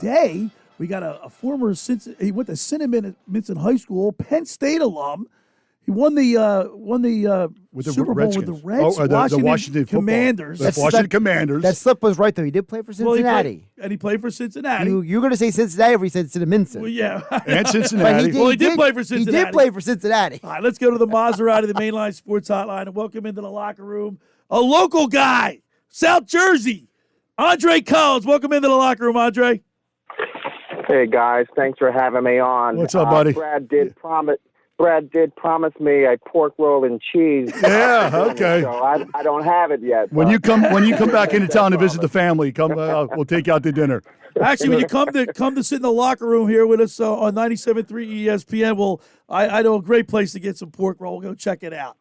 today we got a former he went to Cinnamon High School, Penn State alum. He won the with the Super Bowl with the Reds, the Washington Commanders. The Washington Commanders. That slip was right, though. He did play for Cincinnati. And he played for Cincinnati. You were going to say Cincinnati, or he said Cinnaminson. Well, yeah. And Cincinnati. He did play for Cincinnati. He did play for Cincinnati. All right, let's go to the Maserati, the Mainline Sports Hotline, and welcome into the locker room a local guy, South Jersey, Andre Collins. Welcome into the locker room, Andre. Hey, guys. Thanks for having me on. What's up, buddy? Brad did promise me a pork roll and cheese. Yeah, okay. So I don't have it yet. When you come back into town to visit the family, we'll take you out to dinner. Actually, when you come to sit in the locker room here with us on 97.3 ESPN, well, I know a great place to get some pork roll. Go check it out.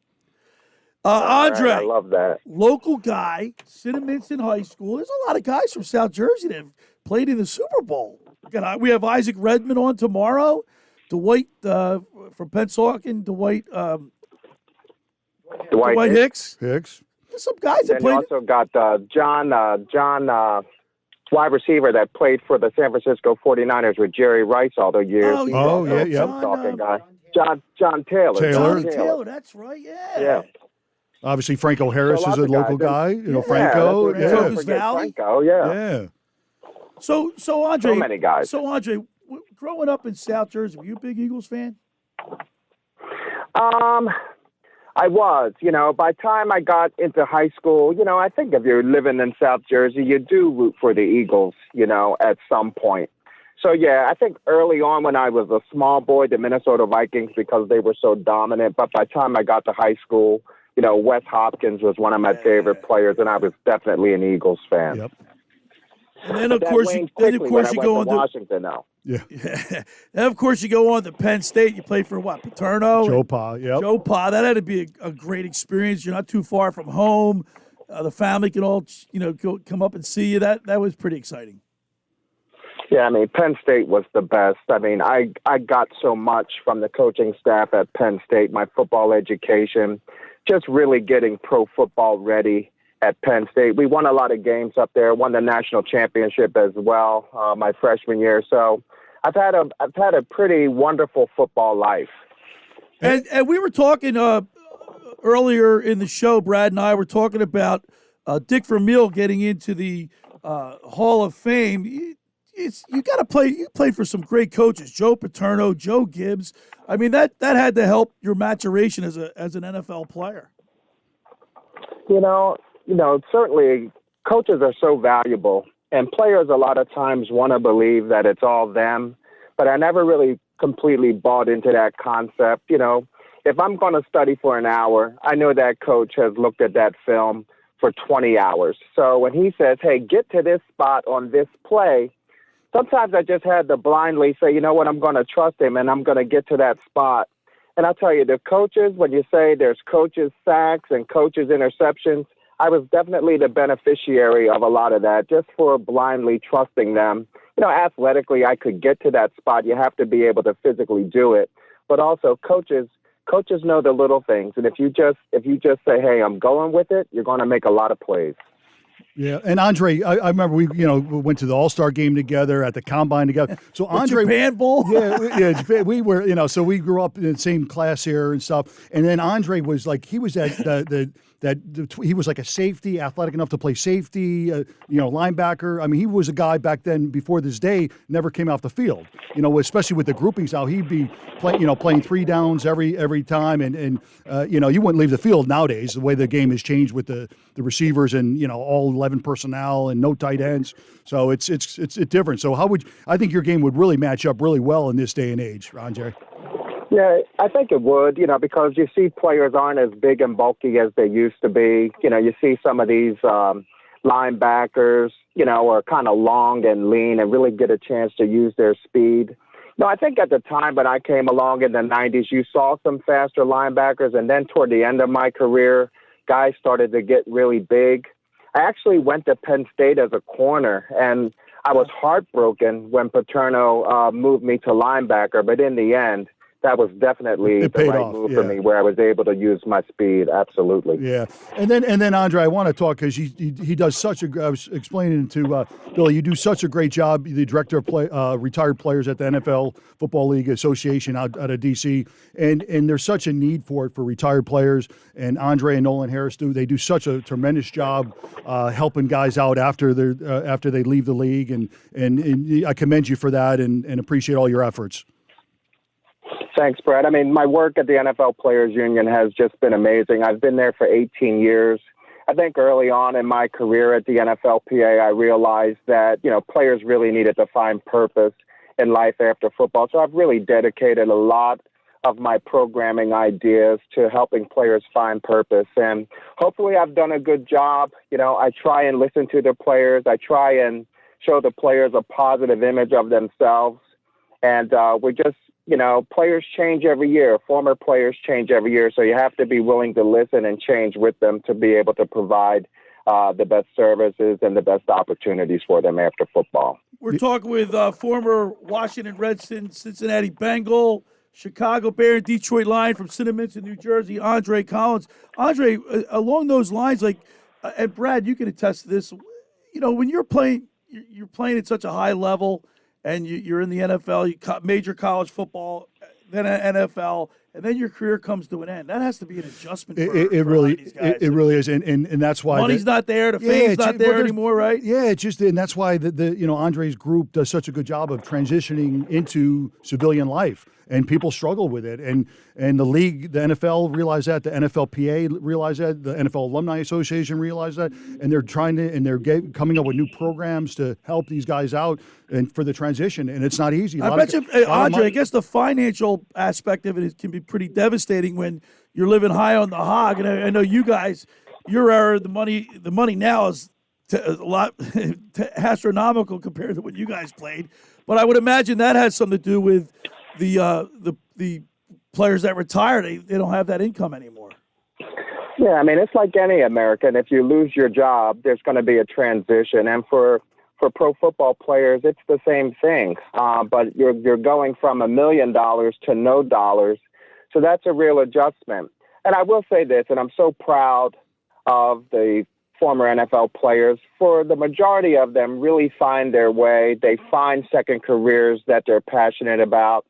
Andre, right, I love that. Local guy, Cinnaminson High School. There's a lot of guys from South Jersey that have played in the Super Bowl. We have Isaac Redmond on tomorrow. Dwight from Pennsauken, Dwight Hicks. There's some guys that played. You also got John, wide receiver that played for the San Francisco 49ers with Jerry Rice all the years. John Taylor. Johnny Taylor, that's right, yeah. Obviously, Franco Harris is a local guy. You know, Franco. Franco, yeah. So Andre. So many guys. So, Andre, growing up in South Jersey, were you a big Eagles fan? I was. By the time I got into high school, I think if you're living in South Jersey, you do root for the Eagles, at some point. So, yeah, I think early on when I was a small boy, the Minnesota Vikings, because they were so dominant. But by the time I got to high school, Wes Hopkins was one of my favorite players, and I was definitely an Eagles fan. Yep. And then, of course, you go on to Washington now. Yeah. Then, of course, you go on to Penn State. You play for what? Paterno? Joe Pa, yep. Joe Pa. That had to be a great experience. You're not too far from home. The family can all, come up and see you. That was pretty exciting. Yeah, Penn State was the best. I got so much from the coaching staff at Penn State, my football education, just really getting pro football ready at Penn State. We won a lot of games up there, won the national championship as well my freshman year. So I've had a pretty wonderful football life. And we were talking earlier in the show, Brad and I were talking about Dick Vermeil getting into the Hall of Fame. You got to play. You played for some great coaches, Joe Paterno, Joe Gibbs. That had to help your maturation as an NFL player. Certainly coaches are so valuable, and players a lot of times want to believe that it's all them, but I never really completely bought into that concept. If I'm going to study for an hour, I know that coach has looked at that film for 20 hours. So when he says, hey, get to this spot on this play, sometimes I just had to blindly say, you know what, I'm going to trust him and I'm going to get to that spot. And I'll tell you, the coaches, when you say there's coaches sacks and coaches interceptions, I was definitely the beneficiary of a lot of that, just for blindly trusting them. Athletically, I could get to that spot. You have to be able to physically do it. But also coaches know the little things. And if you just say, hey, I'm going with it, you're going to make a lot of plays. Yeah, and Andre, I remember we went to the All-Star game together at the Combine together. So Andre, Japan Bowl, Japan, we were, so we grew up in the same class here and stuff. And then Andre was like, he was he was like a safety, athletic enough to play safety, linebacker. He was a guy back then before this day never came off the field. Especially with the groupings now, he'd be playing 3 downs every time, and you wouldn't leave the field nowadays. The way the game has changed with the receivers and all 11 personnel and no tight ends, so it's different. So I think your game would really match up really well in this day and age, Andre. Yeah, I think it would, because you see players aren't as big and bulky as they used to be. You see some of these linebackers, are kind of long and lean and really get a chance to use their speed. I think at the time when I came along in the 90s, you saw some faster linebackers. And then toward the end of my career, guys started to get really big. I actually went to Penn State as a corner, and I was heartbroken when Paterno moved me to linebacker. But in the end, that was definitely It the paid right off, move yeah. for me, where I was able to use my speed. Absolutely. Yeah, and then Andre, I want to talk because he does such a. I was explaining to Billy, you do such a great job. The director of retired players at the NFL Football League Association out of DC, and there's such a need for it for retired players. And Andre and Nolan Harris they do such a tremendous job helping guys out after they leave the league, and I commend you for that and appreciate all your efforts. Thanks, Brad. I mean, my work at the NFL Players Union has just been amazing. I've been there for 18 years. I think early on in my career at the NFLPA, I realized that, players really needed to find purpose in life after football. So I've really dedicated a lot of my programming ideas to helping players find purpose. And hopefully I've done a good job. I try and listen to the players. I try and show the players a positive image of themselves. And we're just, players change every year. Former players change every year. So you have to be willing to listen and change with them to be able to provide the best services and the best opportunities for them after football. We're talking with former Washington Redskins, Cincinnati Bengal, Chicago Bear, and Detroit Lion from Cinnaminson, New Jersey, Andre Collins. Andre, along those lines, and Brad, you can attest to this. When you're playing at such a high level, and you're in the NFL, major college football, then NFL, and then your career comes to an end. That has to be an adjustment for these guys. It really is, and that's why money's not there, the fame's not there anymore, right? Yeah, it's just, and that's why the Andre's group does such a good job of transitioning into civilian life, and people struggle with it, and the league, the NFL realized that, the NFLPA realized that, the NFL Alumni Association realized that, and they're coming up with new programs to help these guys out and for the transition, and it's not easy. I bet you, Andre, I guess the financial aspect of it can be pretty devastating when you're living high on the hog. And I know you guys, your era, the money now is a lot astronomical compared to when you guys played. But I would imagine that has something to do with the players that retire. They don't have that income anymore. Yeah, I mean, it's like any American. If you lose your job, there's going to be a transition. And for pro football players, it's the same thing. But you're going from $1 million to no dollars. So that's a real adjustment. And I will say this, and I'm so proud of the former NFL players. For the majority of them, really find their way. They find second careers that they're passionate about,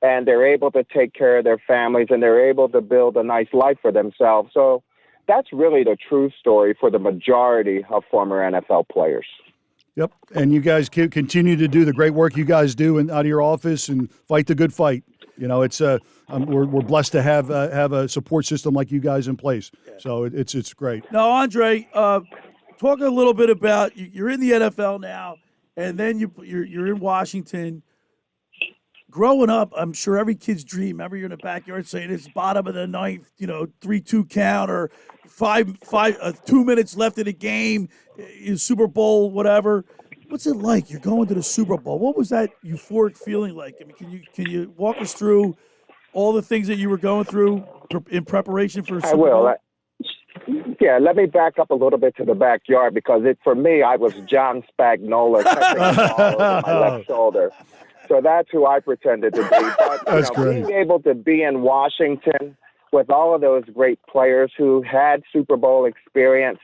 and they're able to take care of their families, and they're able to build a nice life for themselves. So that's really the true story for the majority of former NFL players. Yep, and you guys continue to do the great work you guys do out of your office and fight the good fight. It's we're blessed to have a support system like you guys in place. So it's great. Now, Andre, talk a little bit about you're in the NFL now, and then you're in Washington. Growing up, I'm sure every kid's dream. Remember, you're in the backyard saying it's bottom of the ninth, 3-2 count, or 2 minutes left in the game, Super Bowl, whatever. What's it like? You're going to the Super Bowl. What was that euphoric feeling like? I mean, can you walk us through all the things that you were going through in preparation for Super Bowl? Yeah, let me back up a little bit to the backyard, because for me, I was John Spagnuolo catching the ball over my left shoulder. So that's who I pretended to be. But That's great. Being able to be in Washington with all of those great players who had Super Bowl experience,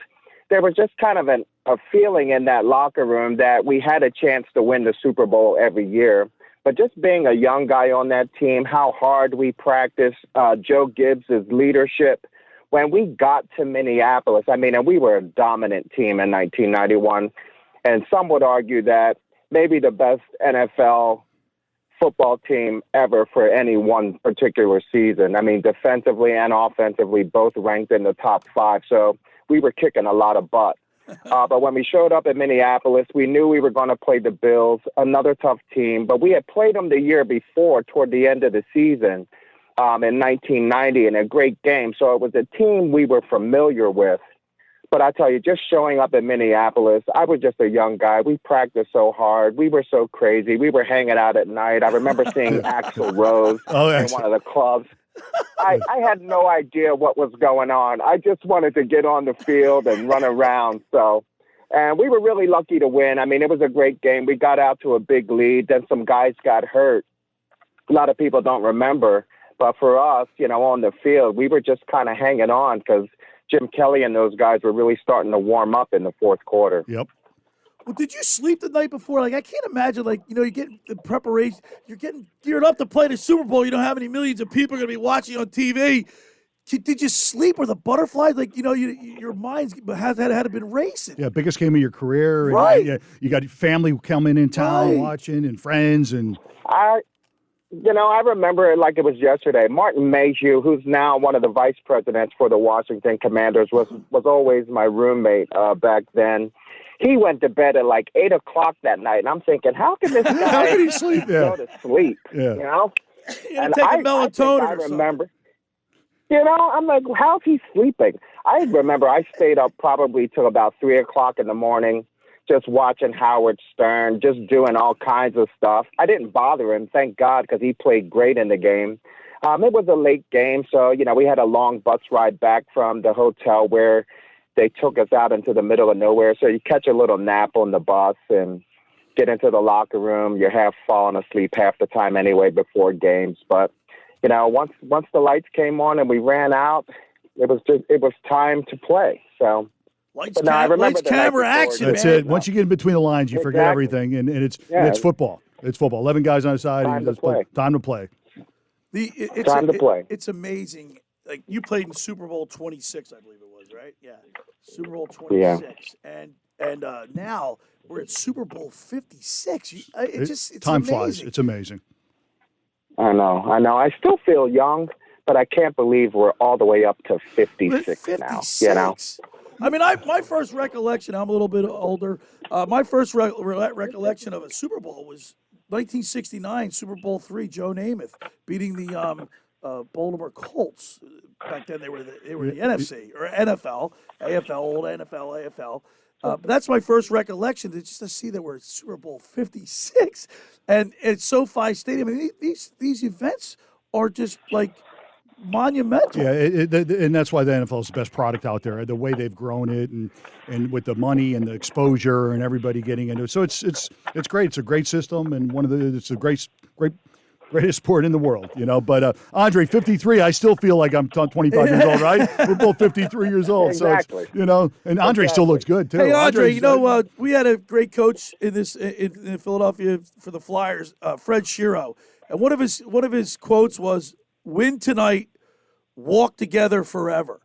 there was just kind of a feeling in that locker room that we had a chance to win the Super Bowl every year. But just being a young guy on that team, how hard we practiced, Joe Gibbs' leadership. When we got to Minneapolis, and we were a dominant team in 1991, and some would argue that maybe the best NFL football team ever for any one particular season. Defensively and offensively, both ranked in the top 5. So we were kicking a lot of butt. But when we showed up in Minneapolis, we knew we were going to play the Bills, another tough team. But we had played them the year before toward the end of the season in 1990 in a great game. So it was a team we were familiar with. But I tell you, just showing up in Minneapolis, I was just a young guy. We practiced so hard. We were so crazy. We were hanging out at night. I remember seeing Axl Rose in one of the clubs. I had no idea what was going on. I just wanted to get on the field and run around. And we were really lucky to win. It was a great game. We got out to a big lead. Then some guys got hurt. A lot of people don't remember. But for us, on the field, we were just kind of hanging on because Jim Kelly and those guys were really starting to warm up in the fourth quarter. Yep. Well, did you sleep the night before? Like, I can't imagine, you get the preparation, you're getting geared up to play the Super Bowl. You know how many millions of people are going to be watching on TV. Did you sleep or the butterflies? Your mind's had to been racing. Yeah, biggest game of your career. Right. And, you got family coming in town Right. watching and friends and. I remember it like it was yesterday. Martin Mayhew, who's now one of the vice presidents for the Washington Commanders, was always my roommate back then. He went to bed at like 8 o'clock that night, and I'm thinking, how can this guy How can he sleep? go to sleep? Yeah. And take a melatonin I or something. remember. I'm like, how's he sleeping? I remember I stayed up probably till about 3 o'clock in the morning, just watching Howard Stern, just doing all kinds of stuff. I didn't bother him, thank God, because he played great in the game. It was a late game, so, we had a long bus ride back from the hotel where they took us out into the middle of nowhere. So you catch a little nap on the bus and get into the locker room. You're half falling asleep half the time anyway before games. But, once the lights came on and we ran out, it was time to play. So Lights, I remember the night camera, before, action. That's man. it. Once you get in between the lines, you forget Exactly. everything, and it's Yeah. it's football. It's football. 11 guys on the side. Time and to just play. Time to play. Time to play. It's amazing. Like, you played in Super Bowl 26, I believe it was, right? Yeah, Super Bowl 26, and now we're at Super Bowl 56. It's Time amazing. flies. It's amazing. I know. I still feel young, but I can't believe we're all the way up to 56 now. 56. I mean, my first recollection, I'm a little bit older. My first recollection of a Super Bowl was 1969, Super Bowl III, Joe Namath beating the Baltimore Colts. Back then, they were the NFC or NFL, AFL, old NFL, AFL. That's my first recollection, just to see that we're at Super Bowl 56, and it's SoFi Stadium. I mean, these events are just like monumental. Yeah, and that's why the NFL is the best product out there. The way they've grown it, and with the money and the exposure and everybody getting into it. So it's great. It's a great system, and it's a greatest sport in the world, But Andre, 53, I still feel like I'm 25 years old, right? We're both 53 years old, Exactly. so it's, and Andre still looks good too. Hey, Andre, Andre's- we had a great coach in Philadelphia for the Flyers, Fred Shiro, and one of his quotes was, "Win tonight, walk together forever."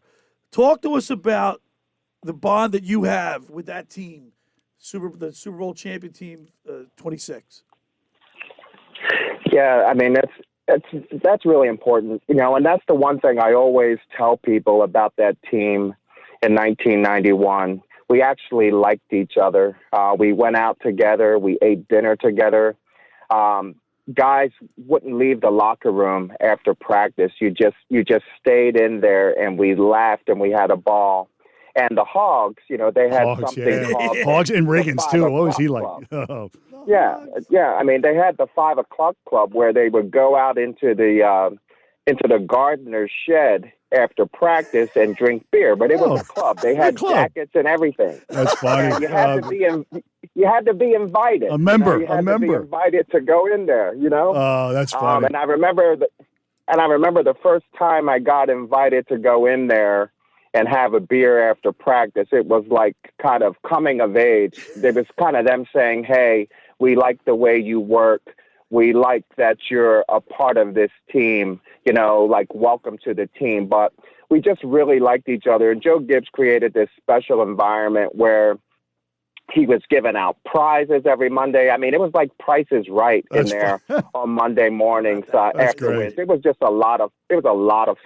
Talk to us about the bond that you have with that team, the Super Bowl champion team, 26. Yeah, I mean, that's really important, and that's the one thing I always tell people about that team in 1991. We actually liked each other. We went out together. We ate dinner together. Guys wouldn't leave the locker room after practice. You just stayed in there, and we laughed and we had a ball. And the Hogs, they had Hogs, something yeah. called Hogs and Riggins the too. 5 What was he o'clock like? club. Oh. Yeah. I mean, they had the 5 o'clock club where they would go out into the gardener's shed after practice and drink beer. But it was a club. They had jackets and everything. That's funny. And you had to be invited. A member. You had A to be member. invited to go in there. Oh, that's funny. And I remember the first time I got invited to go in there and have a beer after practice. It was like kind of coming of age. There was kind of them saying, "Hey, we like the way you work. We like that you're a part of this team, like welcome to the team." But we just really liked each other. And Joe Gibbs created this special environment where he was giving out prizes every Monday. I mean, it was like Price is Right in there on Monday mornings afterwards. great. It was just a lot of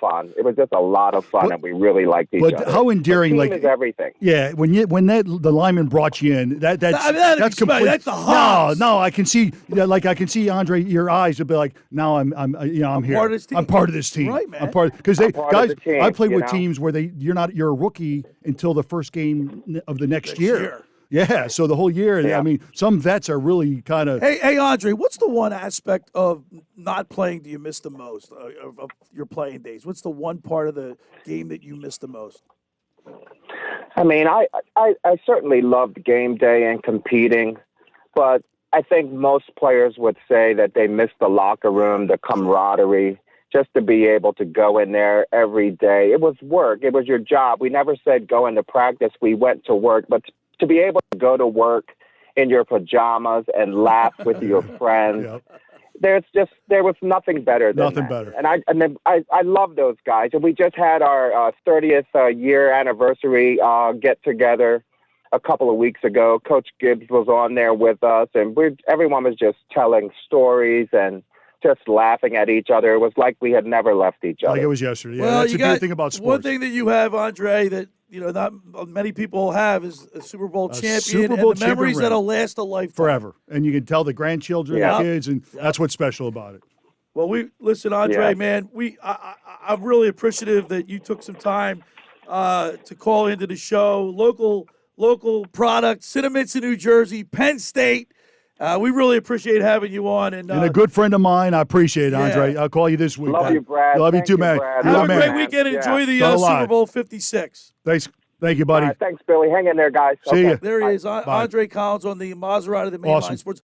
fun. It was just a lot of fun, and we really liked each other. But how endearing, the team is everything. Yeah, when the lineman brought you in, that's complete. That's the Hogs. No, I can see, I can see Andre, your eyes would be like, now I'm here. part of this team. I'm part of this team. Right, man. I'm part because I'm part of the team, I played you with know? teams where you're a rookie until the first game of the next year. year. Yeah, so the whole year. Yeah. I mean, some vets are really kind of. Hey, Andre, what's the one aspect of not playing do you miss the most of your playing days? What's the one part of the game that you miss the most? I mean, I certainly loved game day and competing, but I think most players would say that they miss the locker room, the camaraderie, just to be able to go in there every day. It was work. It was your job. We never said go into practice. We went to work. But to be able to go to work in your pajamas and laugh with your friends, there was nothing better than Nothing that. better. And I love those guys. And we just had our 30th year anniversary get together a couple of weeks ago. Coach Gibbs was on there with us, and everyone was just telling stories and just laughing at each other. It was like we had never left each other. Like it was yesterday. Yeah, Well, that's you a got good thing about sports. one thing that you have, Andre, that not many people have is a Super Bowl champion Super Bowl and the memories champion that'll last a lifetime. forever. And you can tell the grandchildren, Yeah. the kids, and that's what's special about it. Well, listen, Andre, Yeah. man. I'm really appreciative that you took some time to call into the show. Local product, Cinnaminson, New Jersey, Penn State. We really appreciate having you on, and And a good friend of mine, I appreciate it, Andre. I'll call you this week. Love man. you, Brad. Love you Thank too, man. Brad. You're have my a man. great weekend. Yeah. Enjoy the So Super alive. Bowl 56. Thanks. Thank you, buddy. Thanks, Billy. Hang in there, guys. See ya. There he is, Andre Collins on the Maserati, the Mainline Awesome. Sports.